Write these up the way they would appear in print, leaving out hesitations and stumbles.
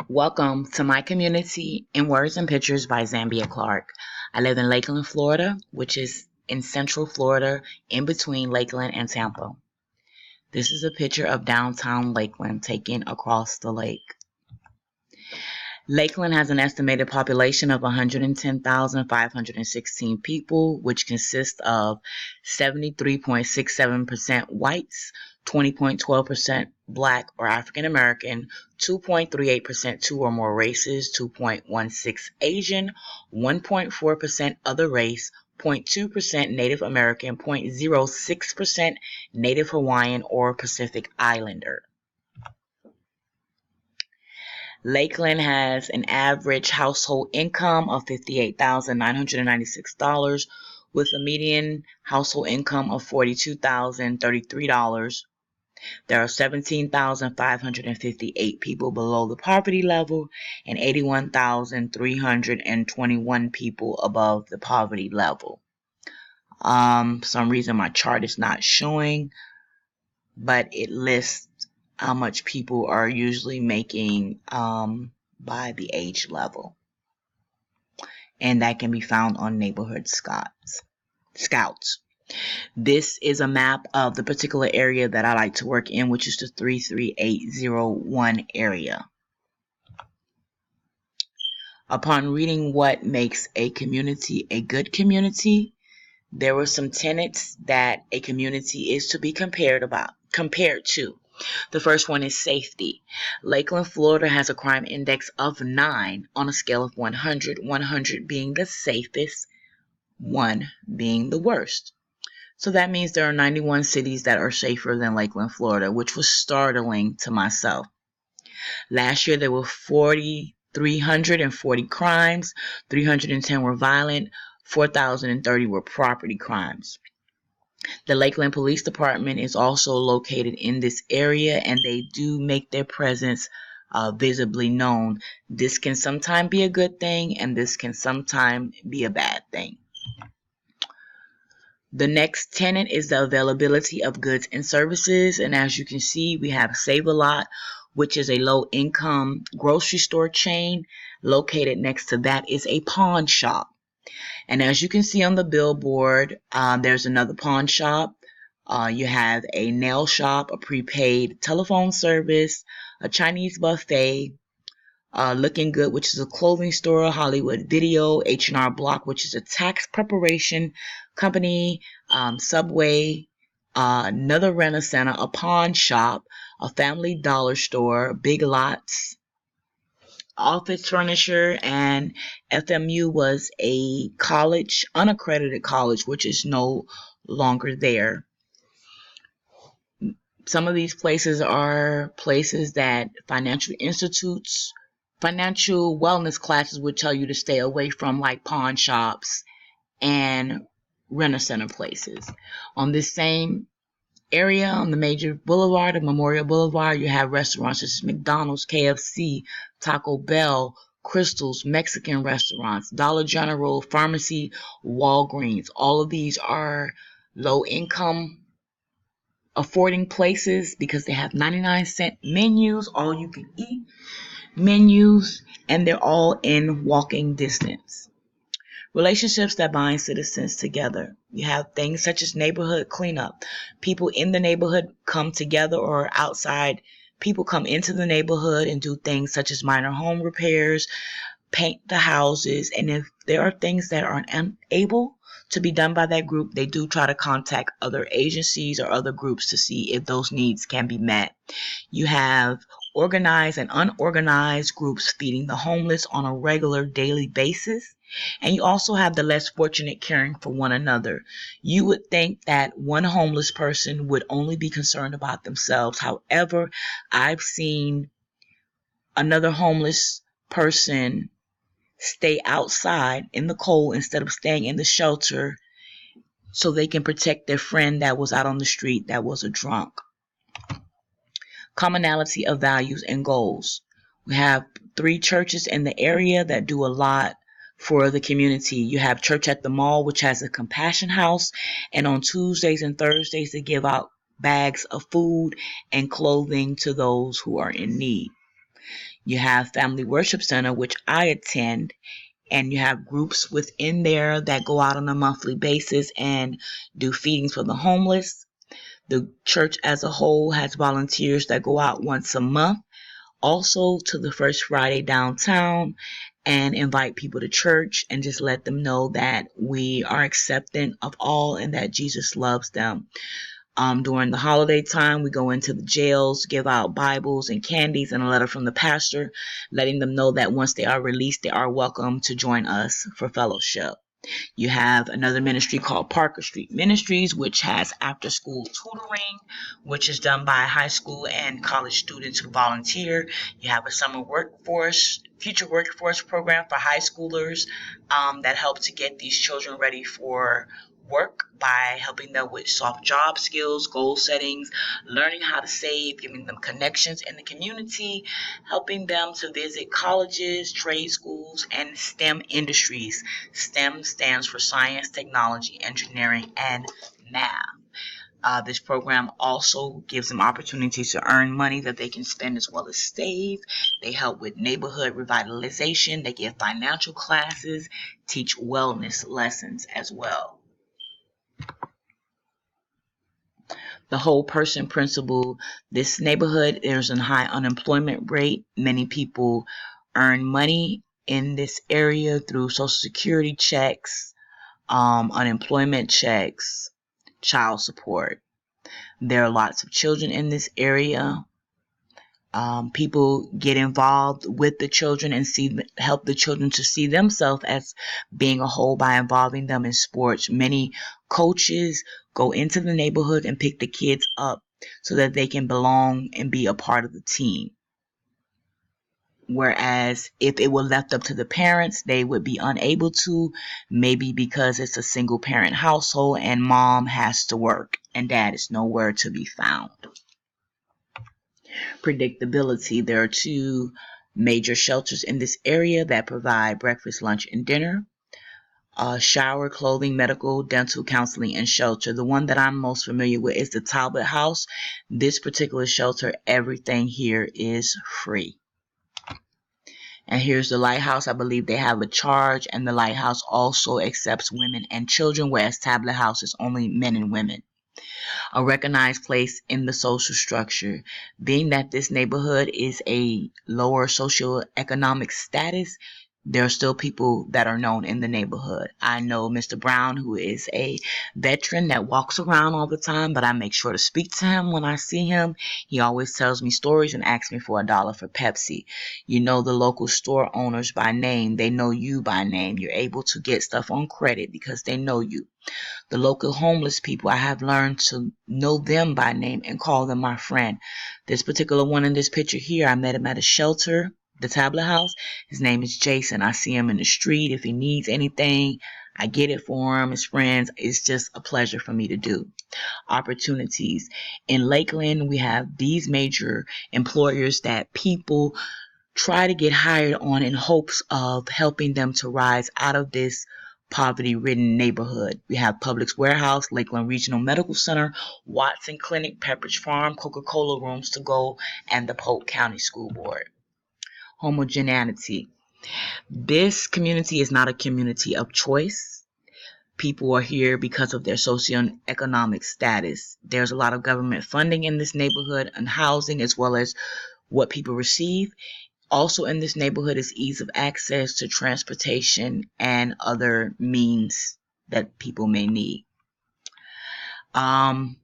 Welcome to my community in Words and Pictures by Zambia Clark. I live in Lakeland, Florida, which is in central Florida, in between Lakeland and Tampa. This is a picture of downtown Lakeland taken across the lake. Lakeland has an estimated population of 110,516 people, which consists of 73.67% whites, 20.12% Black or African American, 2.38% two or more races, 2.16% Asian, 1.4% other race, 0.2% Native American, 0.06% Native Hawaiian or Pacific Islander. Lakeland has an average household income of $58,996 with a median household income of $42,033. There are 17,558 people below the poverty level and 81,321 people above the poverty level. For some reason my chart is not showing, but it lists how much people are usually making by the age level. And that can be found on Neighborhood Scouts. This is a map of the particular area that I like to work in, which is the 33801 area. Upon reading what makes a community a good community, there were some tenets that a community is to be compared to. The first one is safety. Lakeland, Florida has a crime index of 9 on a scale of 100, 100 being the safest, 1 being the worst. So that means there are 91 cities that are safer than Lakeland, Florida, which was startling to myself. Last year there were 4,340 crimes, 310 were violent, 4,030 were property crimes. The Lakeland Police Department is also located in this area, and they do make their presence visibly known. This can sometimes be a good thing, and this can sometimes be a bad thing. The next tenet is the availability of goods and services, and as you can see, we have Save-A-Lot, which is a low-income grocery store chain. Located next to that is a pawn shop. And as you can see on the billboard, there's another pawn shop. You have a nail shop, a prepaid telephone service, a Chinese buffet, Looking Good, which is a clothing store, Hollywood Video, H&R Block, which is a tax preparation company, Subway, another rent-a-center, a pawn shop, a Family Dollar store, Big Lots, office furniture, and FMU was a college, unaccredited college, which is no longer there. Some of these places are places that financial institutes, financial wellness classes would tell you to stay away from, like pawn shops and rent-a-center places. On this same area, on the major boulevard of Memorial Boulevard, you have restaurants such as McDonald's, KFC, Taco Bell, Crystal's, Mexican restaurants, Dollar General, Pharmacy, Walgreens. All of these are low-income affording places because they have 99-cent menus, all you can eat menus, and they're all in walking distance. Relationships that bind citizens together. You have things such as neighborhood cleanup. People in the neighborhood come together, or outside people come into the neighborhood and do things such as minor home repairs, paint the houses, and if there are things that are unable to be done by that group, they do try to contact other agencies or other groups to see if those needs can be met. You have organized and unorganized groups feeding the homeless on a regular daily basis. And you also have the less fortunate caring for one another. You would think that one homeless person would only be concerned about themselves. However, I've seen another homeless person stay outside in the cold instead of staying in the shelter so they can protect their friend that was out on the street that was a drunk. Commonality of values and goals. We have 3 churches in the area that do a lot for the community. You have Church at the Mall, which has a compassion house, and on Tuesdays and Thursdays they give out bags of food and clothing to those who are in need. You have Family Worship Center, which I attend, and you have groups within there that go out on a monthly basis and do feedings for the homeless. The church as a whole has volunteers that go out once a month, also to the First Friday downtown, and invite people to church and just let them know that we are accepting of all and that Jesus loves them. During the holiday time, we go into the jails, give out Bibles and candies and a letter from the pastor, letting them know that once they are released, they are welcome to join us for fellowship. You have another ministry called Parker Street Ministries, which has after-school tutoring, which is done by high school and college students who volunteer. You have a future workforce program for high schoolers that help to get these children ready for work by helping them with soft job skills, goal settings, learning how to save, giving them connections in the community, helping them to visit colleges, trade schools, and STEM industries. STEM stands for science, technology, engineering, and math. This program also gives them opportunities to earn money that they can spend as well as save. They help with neighborhood revitalization. They give financial classes, teach wellness lessons as well. The whole person principle. This neighborhood, there's a high unemployment rate. Many people earn money in this area through Social Security checks, unemployment checks, child support. There are lots of children in this area. People get involved with the children and help the children to see themselves as being a whole by involving them in sports. Many coaches go into the neighborhood and pick the kids up so that they can belong and be a part of the team. Whereas if it were left up to the parents, they would be unable to, maybe because it's a single parent household and mom has to work and dad is nowhere to be found. Predictability. There are two major shelters in this area that provide breakfast, lunch, and dinner. Shower, clothing, medical, dental, counseling, and shelter. The one that I'm most familiar with is the Talbot House. This particular shelter, everything here is free. And here's the Lighthouse. I believe they have a charge, and the Lighthouse also accepts women and children, whereas Tablet House is only men and women. A recognized place in the social structure. Being that this neighborhood is a lower socioeconomic status, there are still people that are known in the neighborhood. I know Mr. Brown, who is a veteran that walks around all the time, but I make sure to speak to him when I see him. He always tells me stories and asks me for $1 for Pepsi. You know the local store owners by name. They know you by name. You're able to get stuff on credit because they know you. The local homeless people, I have learned to know them by name and call them my friend. This particular one in this picture here, I met him at a shelter, the Tablet House. His name is Jason. I see him in the street. If he needs anything, I get it for him. His friends, it's just a pleasure for me to do. Opportunities. In Lakeland, we have these major employers that people try to get hired on in hopes of helping them to rise out of this poverty-ridden neighborhood. We have Publix Warehouse, Lakeland Regional Medical Center, Watson Clinic, Pepperidge Farm, Coca-Cola Rooms to Go, and the Polk County School Board. Homogeneity. This community is not a community of choice. People are here because of their socioeconomic status. There's a lot of government funding in this neighborhood and housing as well as what people receive. Also in this neighborhood is ease of access to transportation and other means that people may need. And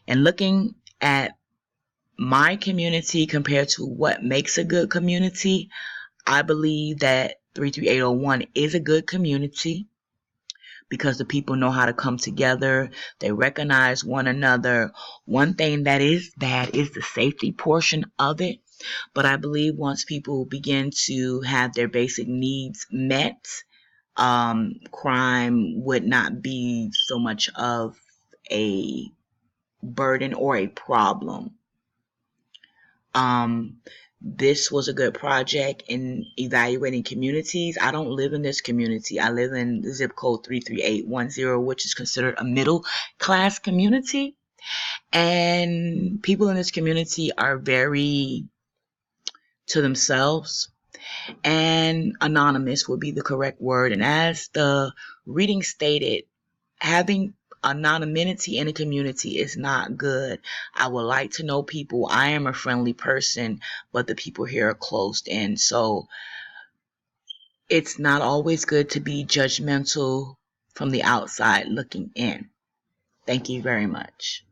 looking at my community compared to what makes a good community, I believe that 33801 is a good community because the people know how to come together. They recognize one another. One thing that is bad is the safety portion of it. But I believe once people begin to have their basic needs met, crime would not be so much of a burden or a problem. This was a good project in evaluating communities. I don't live in this community. I live in the zip code 33810, which is considered a middle class community. And people in this community are very to themselves. And anonymous would be the correct word. And as the reading stated, having anonymity in a community is not good. I would like to know people. I am a friendly person, but the people here are closed in. So it's not always good to be judgmental from the outside looking in. Thank you very much.